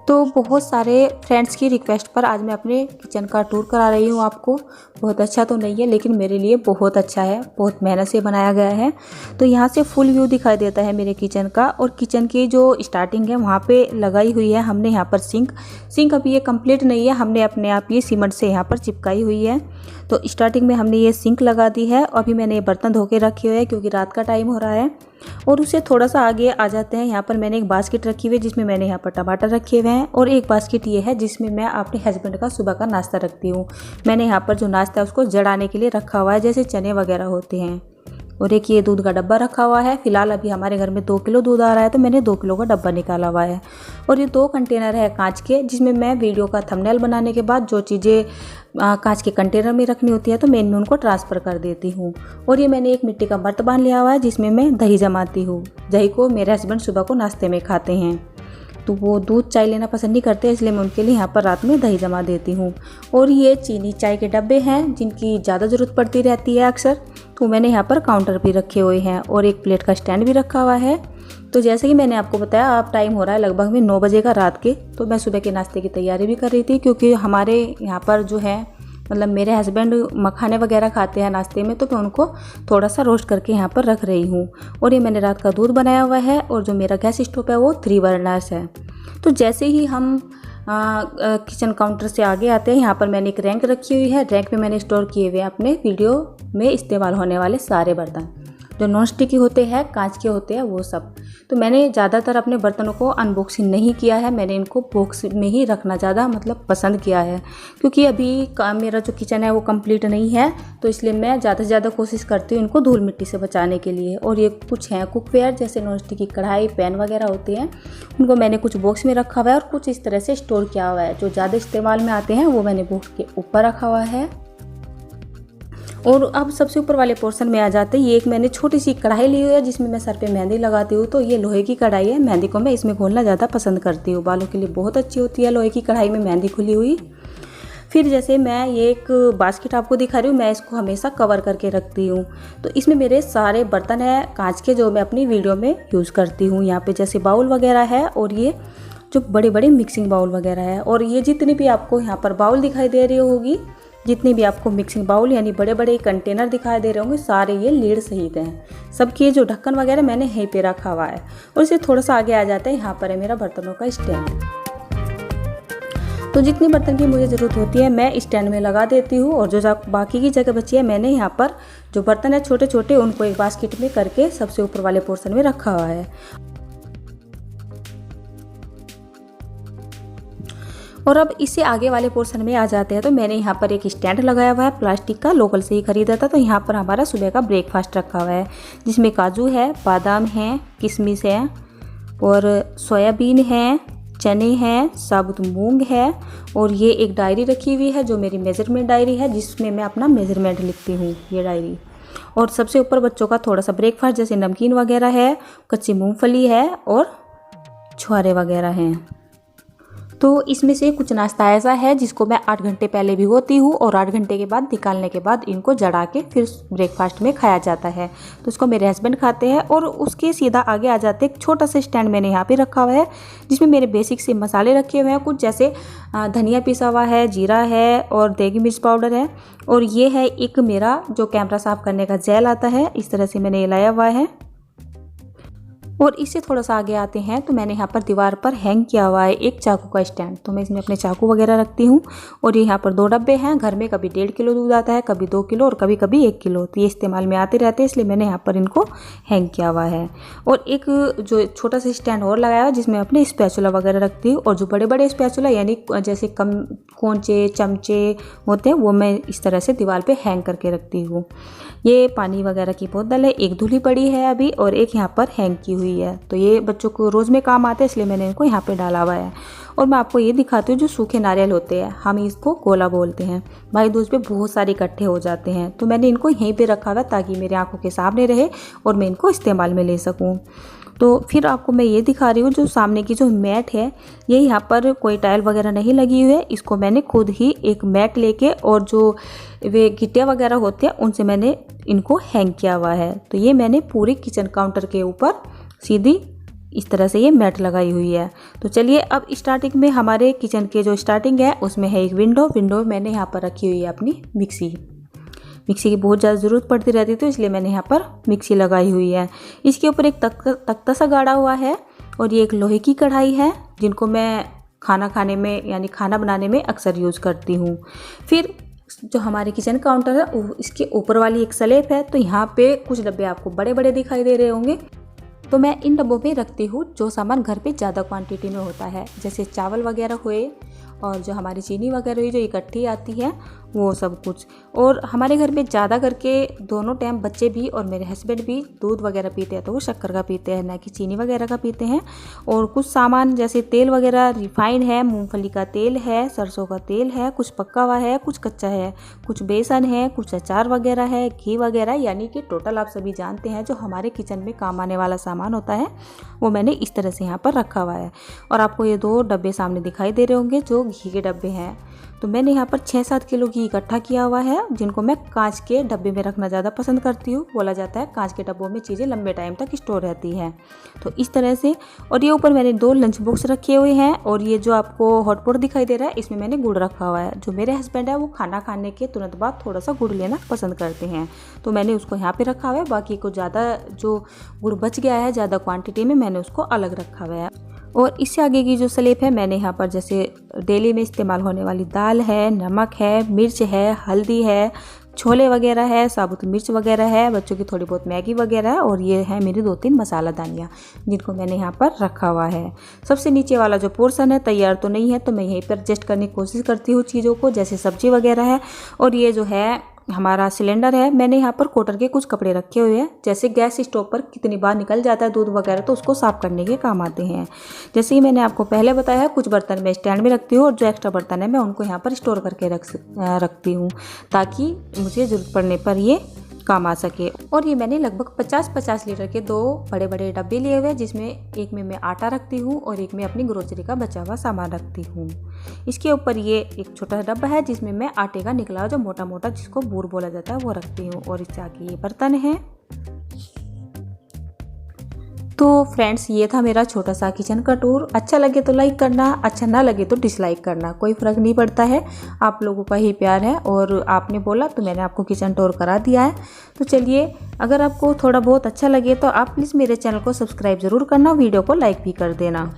तो बहुत सारे फ्रेंड्स की रिक्वेस्ट पर आज मैं अपने किचन का टूर करा रही हूँ आपको। बहुत अच्छा तो नहीं है लेकिन मेरे लिए बहुत अच्छा है, बहुत मेहनत से बनाया गया है। तो यहाँ से फुल व्यू दिखाई देता है मेरे किचन का, और किचन की जो स्टार्टिंग है वहाँ पे लगाई हुई है हमने यहाँ पर सिंक अभी ये कंप्लीट नहीं है, हमने अपने आप ये सीमेंट से यहाँ पर चिपकाई हुई है। तो स्टार्टिंग में हमने ये सिंक लगा दी है। अभी मैंने ये बर्तन धो के रखे हुए हैं क्योंकि रात का टाइम हो रहा है। और उससे थोड़ा सा आगे आ जाते हैं, यहाँ पर मैंने एक बास्केट रखी हुई है जिसमें मैंने यहाँ पर टमाटर रखे हुए हैं, और एक बास्केट ये है जिसमें मैं अपने हस्बैंड का सुबह का नाश्ता रखती हूँ। मैंने यहाँ पर जो नाश्ता है उसको जड़ाने के लिए रखा हुआ है, जैसे चने वगैरह होते हैं। और एक ये दूध का डब्बा रखा हुआ है। फिलहाल अभी हमारे घर में 2 किलो दूध आ रहा है तो मैंने 2 किलो का डब्बा निकाला हुआ है। और ये 2 कंटेनर है कांच के, जिसमें मैं वीडियो का थंबनेल बनाने के बाद जो चीज़ें कांच के कंटेनर में रखनी होती है तो मैं इनमें उनको ट्रांसफ़र कर देती हूँ। और ये मैंने एक मिट्टी का बर्तन लिया हुआ है जिसमें मैं दही जमाती हूँ। दही को मेरे हस्बैंड सुबह को नाश्ते में खाते हैं, तो वो दूध चाय लेना पसंद नहीं करते, इसलिए मैं उनके लिए यहाँ पर रात में दही जमा देती हूँ। और ये चीनी चाय के डब्बे हैं जिनकी ज़्यादा ज़रूरत पड़ती रहती है अक्सर, तो मैंने यहाँ पर काउंटर भी रखे हुए हैं, और एक प्लेट का स्टैंड भी रखा हुआ है। तो जैसे कि मैंने आपको बताया, अब टाइम हो रहा है लगभग में 9 बजे का रात के, तो मैं सुबह के नाश्ते की तैयारी भी कर रही थी क्योंकि हमारे यहाँ पर जो है मतलब मेरे हस्बैंड मखाने वगैरह खाते हैं नाश्ते में, तो मैं उनको थोड़ा सा रोस्ट करके यहाँ पर रख रही हूँ। और ये मैंने रात का दूध बनाया हुआ है, और जो मेरा गैस स्टोव है वो 3 बर्नर्स है। तो जैसे ही हम किचन काउंटर से आगे आते हैं, यहाँ पर मैंने एक रैंक रखी हुई है। रैंक में मैंने स्टोर किए हुए अपने वीडियो में इस्तेमाल होने वाले सारे बर्तन, जो नॉन स्टिकी होते हैं, कांच के होते हैं, वो सब। तो मैंने ज़्यादातर अपने बर्तनों को अनबॉक्सिंग नहीं किया है, मैंने इनको बॉक्स में ही रखना ज़्यादा मतलब पसंद किया है, क्योंकि अभी मेरा जो किचन है वो कंप्लीट नहीं है, तो इसलिए मैं ज़्यादा से ज़्यादा कोशिश करती हूँ इनको धूल मिट्टी से बचाने के लिए। और ये कुछ हैं कुकवेयर, जैसे नॉन स्टिकी कढ़ाई, पैन वगैरह होते हैं, उनको मैंने कुछ बॉक्स में रखा हुआ है और कुछ इस तरह से स्टोर किया हुआ है। जो ज़्यादा इस्तेमाल में आते हैं वो मैंने बॉक्स के ऊपर रखा हुआ है। और अब सबसे ऊपर वाले पोर्शन में आ जाते हैं। ये एक मैंने छोटी सी कढ़ाई ली हुई है जिसमें मैं सर पे मेहंदी लगाती हूँ, तो ये लोहे की कढ़ाई है। मेहंदी को मैं इसमें घोलना ज़्यादा पसंद करती हूँ, बालों के लिए बहुत अच्छी होती है लोहे की कढ़ाई में मेहंदी खुली हुई। फिर जैसे मैं ये एक बास्केट आपको दिखा रही हूँ, मैं इसको हमेशा कवर करके रखती हूँ। तो इसमें मेरे सारे बर्तन हैं कांच के, जो मैं अपनी वीडियो में यूज़ करती हूँ। यहाँ पे जैसे बाउल वगैरह है, और ये जो बड़े बड़े मिक्सिंग बाउल वगैरह है, और ये जितनी भी आपको यहाँ पर बाउल दिखाई दे रही होगी, जितने भी आपको मिक्सिंग बाउल यानी बड़े बड़े कंटेनर दिखाई दे रहे होंगे, सारे ये लीड सहित हैं। सबके जो ढक्कन वगैरह मैंने यहीं पे रखा हुआ है। और इससे थोड़ा सा आगे आ जाता है, यहाँ पर है मेरा बर्तनों का स्टैंड। तो जितनी बर्तन की मुझे ज़रूरत होती है मैं स्टैंड में लगा देती हूँ, और जो बाकी की जगह बची है मैंने यहाँ पर जो बर्तन है छोटे छोटे उनको एक बास्केट में करके सबसे ऊपर वाले पोर्शन में रखा हुआ है। और अब इससे आगे वाले पोर्शन में आ जाते हैं, तो मैंने यहाँ पर एक स्टैंड लगाया हुआ है प्लास्टिक का, लोकल से ही खरीदा था। तो यहाँ पर हमारा सुबह का ब्रेकफास्ट रखा हुआ है, जिसमें काजू है, बादाम है, किशमिश है, और सोयाबीन है, चने हैं, साबुत मूंग है। और ये एक डायरी रखी हुई है जो मेरी मेजरमेंट डायरी है, जिसमें मैं अपना मेजरमेंट लिखती हूँ, ये डायरी। और सबसे ऊपर बच्चों का थोड़ा सा ब्रेकफास्ट, जैसे नमकीन वगैरह है, कच्ची मूँगफली है, और छुहारे वगैरह हैं। तो इसमें से कुछ नाश्ता ऐसा है जिसको मैं 8 घंटे पहले भिगोती हूँ, और 8 घंटे के बाद निकालने के बाद इनको जड़ा के फिर ब्रेकफास्ट में खाया जाता है। तो इसको मेरे हस्बैंड खाते हैं। और उसके सीधा आगे आ जाते एक छोटा सा स्टैंड मैंने यहाँ पे रखा हुआ है, जिसमें मेरे बेसिक से मसाले रखे हुए हैं, कुछ जैसे धनिया पिसा हुआ है, जीरा है, और देगी मिर्च पाउडर है। और ये है एक मेरा जो कैमरा साफ़ करने का जेल आता है, इस तरह से मैंने ये लाया हुआ है। और इससे थोड़ा सा आगे आते हैं, तो मैंने यहाँ पर दीवार पर हैंग किया हुआ है एक चाकू का स्टैंड, तो मैं इसमें अपने चाकू वगैरह रखती हूँ। और ये यहाँ पर 2 डब्बे हैं, घर में कभी 1.5 किलो दूध आता है, कभी 2 किलो, और कभी कभी 1 किलो, तो ये इस्तेमाल में आते रहते हैं, इसलिए मैंने यहाँ पर इनको हैंग किया हुआ है। और एक जो छोटा सा स्टैंड और लगाया हुआ है जिसमें अपने स्पैचुला वगैरह रखती हूँ, और जो बड़े बड़े स्पैचुला यानी जैसे कम कोंचे चमचे होते हैं वो मैं इस तरह से दीवार पर हैंग करके रखती हूँ। ये पानी वगैरह की बोतल है, एक धुली पड़ी है अभी, और एक यहाँ पर हैंग की हुई है। तो ये बच्चों को रोज़ में काम आते हैं, इसलिए मैंने इनको यहाँ पे डाला हुआ है। और मैं आपको ये दिखाती हूँ, जो सूखे नारियल होते हैं हम इसको गोला बोलते हैं, भाई दूज पे बहुत सारे इकट्ठे हो जाते हैं, तो मैंने इनको यहीं पे रखा हुआ है ताकि मेरी आंखों के सामने रहे और मैं इनको इस्तेमाल में ले सकूँ। तो फिर आपको मैं ये दिखा रही हूँ, जो सामने की जो मैट है, ये यहाँ पर कोई टाइल वगैरह नहीं लगी हुई है, इसको मैंने खुद ही एक मैट लेके और जो वे गिट्टियाँ वगैरह होते हैं उनसे मैंने इनको हैंग किया हुआ है। तो ये मैंने पूरे किचन काउंटर के ऊपर सीधी इस तरह से ये मैट लगाई हुई है। तो चलिए अब स्टार्टिंग में हमारे किचन के जो स्टार्टिंग है उसमें है एक विंडो मैंने यहाँ पर रखी हुई है अपनी मिक्सी की बहुत ज़्यादा ज़रूरत पड़ती रहती है, तो इसलिए मैंने यहाँ पर मिक्सी लगाई हुई है। इसके ऊपर एक तख्ता सा गाड़ा हुआ है और ये एक लोहे की कढ़ाई है जिनको मैं खाना खाने में यानी खाना बनाने में अक्सर यूज़ करती हूँ। फिर जो हमारे किचन काउंटर है इसके ऊपर वाली एक स्लैब है, तो यहाँ पे कुछ डब्बे आपको बड़े बड़े दिखाई दे रहे होंगे। तो मैं इन डब्बों में रखती हूँ जो सामान घर पे ज़्यादा क्वांटिटी में होता है, जैसे चावल वगैरह हुए और जो हमारी चीनी वगैरह हुई जो इकट्ठी आती है वो सब कुछ। और हमारे घर में ज़्यादा करके दोनों टाइम बच्चे भी और मेरे हस्बैंड भी दूध वगैरह पीते हैं, तो वो शक्कर का पीते हैं ना कि चीनी वगैरह का पीते हैं। और कुछ सामान जैसे तेल वगैरह रिफाइंड है, मूंगफली का तेल है, सरसों का तेल है, कुछ पक्का हुआ है, कुछ कच्चा है, कुछ बेसन है, कुछ अचार वगैरह है, घी वगैरह, यानी कि टोटल आप सभी जानते हैं जो हमारे किचन में काम आने वाला सामान होता है वो मैंने इस तरह से यहाँ पर रखा हुआ है। और आपको ये 2 डब्बे सामने दिखाई दे रहे होंगे जो घी के डब्बे हैं। तो मैंने यहाँ पर 6-7 किलो घी इकट्ठा किया हुआ है, जिनको मैं कांच के डब्बे में रखना ज़्यादा पसंद करती हूँ। बोला जाता है कांच के डब्बों में चीज़ें लंबे टाइम तक स्टोर रहती हैं, तो इस तरह से। और ये ऊपर मैंने 2 लंच बॉक्स रखे हुए हैं और ये जो आपको हॉटपॉट दिखाई दे रहा है इसमें मैंने गुड़ रखा हुआ है। जो मेरे हस्बैंड है वो खाना खाने के तुरंत बाद थोड़ा सा गुड़ लेना पसंद करते हैं, तो मैंने उसको यहाँ पर रखा हुआ है। बाकी को ज़्यादा जो गुड़ बच गया है ज़्यादा क्वान्टिटी में, मैंने उसको अलग रखा हुआ है। और इससे आगे की जो स्लैब है मैंने यहाँ पर जैसे डेली में इस्तेमाल होने वाली दाल है, नमक है, मिर्च है, हल्दी है, छोले वगैरह है, साबुत मिर्च वगैरह है, बच्चों की थोड़ी बहुत मैगी वगैरह है, और ये है मेरी 2-3 मसाला दानियाँ जिनको मैंने यहाँ पर रखा हुआ है। सबसे नीचे वाला जो पोर्शन है तैयार तो नहीं है, तो मैं यहीं पर एडजस्ट करने की कोशिश करती हूँ चीज़ों को, जैसे सब्जी वगैरह है। और ये जो है हमारा सिलेंडर है, मैंने यहाँ पर कॉटन के कुछ कपड़े रखे हुए हैं, जैसे गैस स्टोव पर कितनी बार निकल जाता है दूध वगैरह तो उसको साफ़ करने के काम आते हैं। जैसे ही मैंने आपको पहले बताया है, कुछ बर्तन मैं स्टैंड में रखती हूँ और जो एक्स्ट्रा बर्तन है मैं उनको यहाँ पर स्टोर करके रखती हूँ ताकि मुझे ज़रूरत पड़ने पर ये काम आ सके। और ये मैंने लगभग 50-50 लीटर के 2 बड़े बड़े डब्बे लिए हुए हैं, जिसमें एक में मैं आटा रखती हूँ और एक में अपनी ग्रोसरी का बचा हुआ सामान रखती हूँ। इसके ऊपर ये एक छोटा सा डब्बा है जिसमें मैं आटे का निकला हुआ जो मोटा मोटा जिसको बूर बोला जाता है वो रखती हूँ। और इससे आगे ये बर्तन है। तो फ्रेंड्स ये था मेरा छोटा सा किचन का टूर। अच्छा लगे तो लाइक करना, अच्छा ना लगे तो डिसलाइक करना, कोई फ़र्क नहीं पड़ता है, आप लोगों का ही प्यार है। और आपने बोला तो मैंने आपको किचन टूर करा दिया है। तो चलिए, अगर आपको थोड़ा बहुत अच्छा लगे तो आप प्लीज़ मेरे चैनल को सब्सक्राइब ज़रूर करना, वीडियो को लाइक भी कर देना।